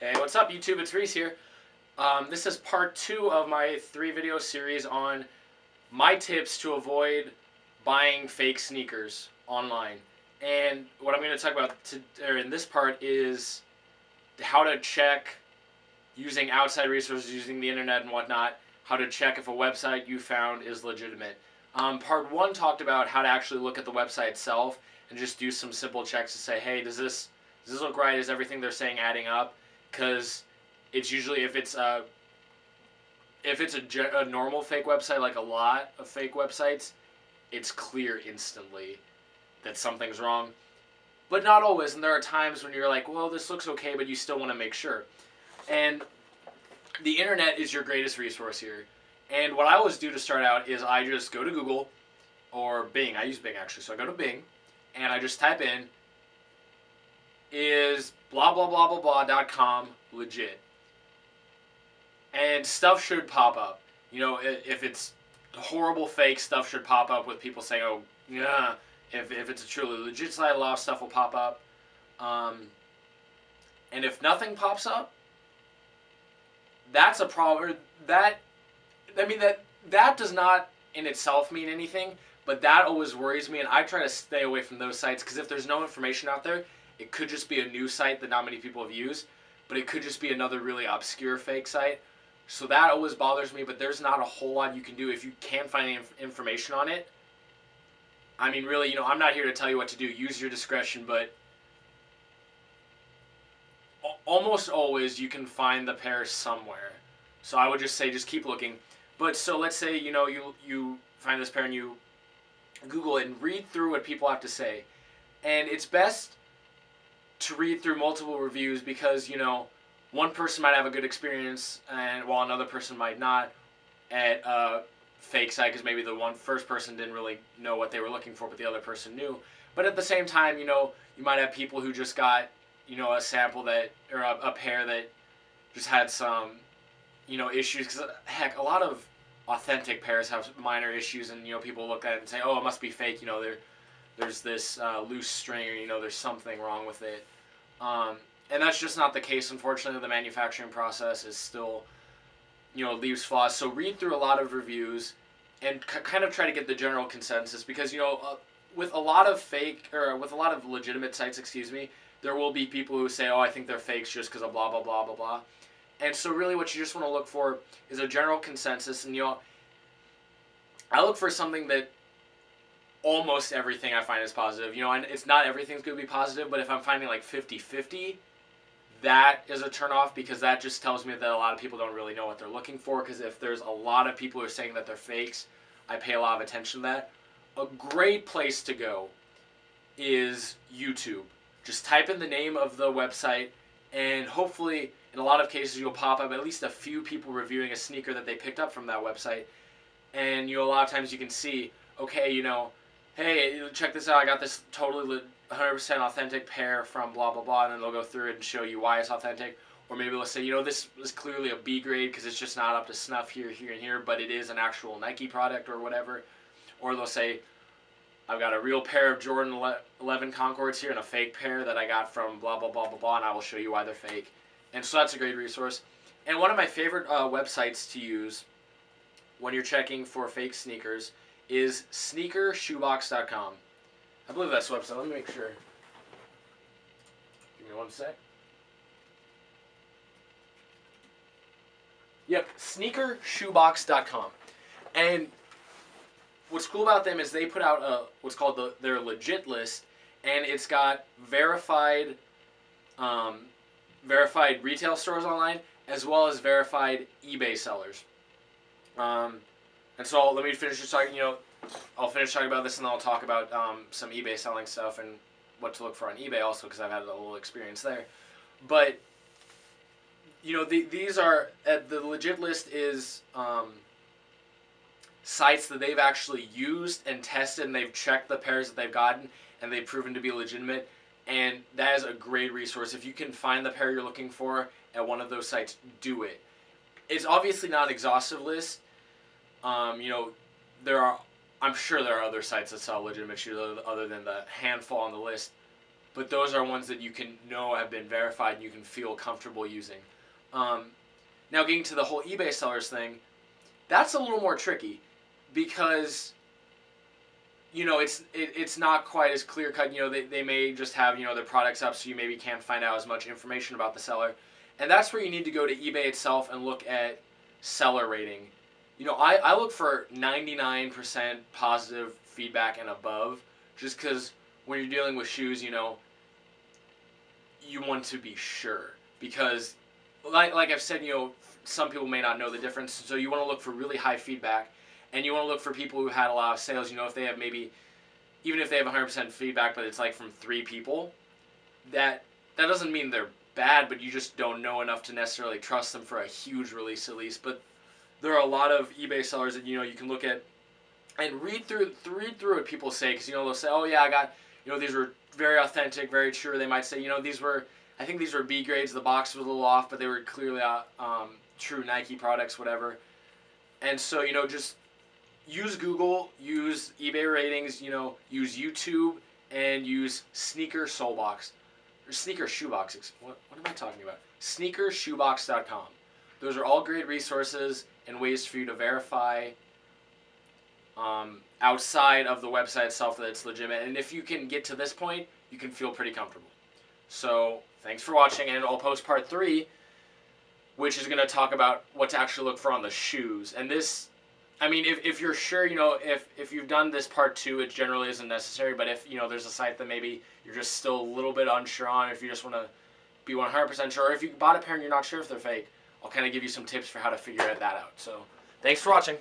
Hey, what's up, YouTube? It's Reese here. This is part 2 of my 3-video series on my tips to avoid buying fake sneakers online. And what I'm going to talk about in this part is how to check, using outside resources, using the internet and whatnot, how to check if a website you found is legitimate. Part 1 talked about how to actually look at the website itself and just do some simple checks to say, hey, does this look right? Is everything they're saying adding up? Because it's usually, if it's a normal fake website, like a lot of fake websites, it's clear instantly that something's wrong. But not always, and there are times when you're like, well, this looks okay, but you still want to make sure. And the internet is your greatest resource here. And what I always do to start out is I just go to Google or Bing. I use Bing actually. So I go to Bing and I just type in, is blah blah blah blah blah.com legit? And stuff should pop up. If it's horrible fake, stuff should pop up with people saying, oh, yeah. If it's a truly legit site, a lot of stuff will pop up. And if nothing pops up, that's a problem. That does not in itself mean anything, but that always worries me, and I try to stay away from those sites because if there's no information out there, it could just be a new site that not many people have used, but it could just be another really obscure fake site. So that always bothers me, but there's not a whole lot you can do if you can find any information on it. I mean, really, I'm not here to tell you what to do. Use your discretion, but almost always you can find the pair somewhere. So I would just say just keep looking. But so let's say you find this pair and you Google it and read through what people have to say. And it's best to read through multiple reviews because one person might have a good experience and while another person might not at a fake site because maybe the first person didn't really know what they were looking for but the other person knew. But at the same time, you might have people who just got a sample that or a pair that just had some issues because heck, a lot of authentic pairs have minor issues and people look at it and say, oh, it must be fake. There's this loose string or there's something wrong with it. And that's just not the case. Unfortunately, the manufacturing process is still leaves flaws. So read through a lot of reviews and kind of try to get the general consensus because with a lot of legitimate sites, there will be people who say, oh, I think they're fakes just because of blah blah blah blah blah. And so really what you just want to look for is a general consensus. And I look for something that almost everything I find is positive. And it's not everything's going to be positive, but if I'm finding like 50-50, that is a turnoff because that just tells me that a lot of people don't really know what they're looking for. Because if there's a lot of people who are saying that they're fakes, I pay a lot of attention to that. A great place to go is YouTube. Just type in the name of the website and hopefully in a lot of cases you'll pop up at least a few people reviewing a sneaker that they picked up from that website. And a lot of times you can see, okay, hey, check this out, I got this totally 100% authentic pair from blah blah blah, and then they'll go through it and show you why it's authentic. Or maybe they'll say, this is clearly a B grade because it's just not up to snuff here, here, and here, but it is an actual Nike product or whatever. Or they'll say, I've got a real pair of Jordan 11 Concords here and a fake pair that I got from blah blah blah blah blah, and I will show you why they're fake. And so that's a great resource. And one of my favorite websites to use when you're checking for fake sneakers is sneakershoebox.com. I believe that's the website. Let me make sure. Give me one sec. Yep, sneakershoebox.com. And what's cool about them is they put out what's called their legit list, and it's got verified retail stores online as well as verified eBay sellers. And so let me finish just talking. I'll finish talking about this, and then I'll talk about some eBay selling stuff and what to look for on eBay also because I've had a little experience there. But these are the legit list is sites that they've actually used and tested, and they've checked the pairs that they've gotten, and they've proven to be legitimate. And that is a great resource. If you can find the pair you're looking for at one of those sites, do it. It's obviously not an exhaustive list. I'm sure there are other sites that sell legitimate shoes other than the handful on the list. but those are ones that you can know have been verified and you can feel comfortable using. Now getting to the whole eBay sellers thing, that's a little more tricky because it's not quite as clear cut. They may just have their products up, so you maybe can't find out as much information about the seller, and that's where you need to go to eBay itself and look at seller rating. I look for 99% positive feedback and above, just because when you're dealing with shoes, you want to be sure, because like I've said, some people may not know the difference, so you want to look for really high feedback, and you want to look for people who had a lot of sales. If they have even if they have 100% feedback, but it's like from 3 people, that doesn't mean they're bad, but you just don't know enough to necessarily trust them for a huge release at least. But there are a lot of eBay sellers that you can look at and read through what people say, because they'll say, oh yeah, I got these were very authentic, very true. They might say I think these were B grades. The box was a little off, but they were clearly true Nike products, whatever. And so just use Google, use eBay ratings, use YouTube, and use Sneaker Soulbox or Sneaker Shoebox. What am I talking about? SneakerShoebox.com. Those are all great resources and ways for you to verify outside of the website itself that it's legitimate. And if you can get to this point, you can feel pretty comfortable. So thanks for watching, and I'll post part 3, which is going to talk about what to actually look for on the shoes. And this, if you're sure, if you've done this part 2, it generally isn't necessary. But if there's a site that maybe you're just still a little bit unsure on, if you just want to be 100% sure, or if you bought a pair and you're not sure if they're fake, I'll kind of give you some tips for how to figure that out. So thanks for watching.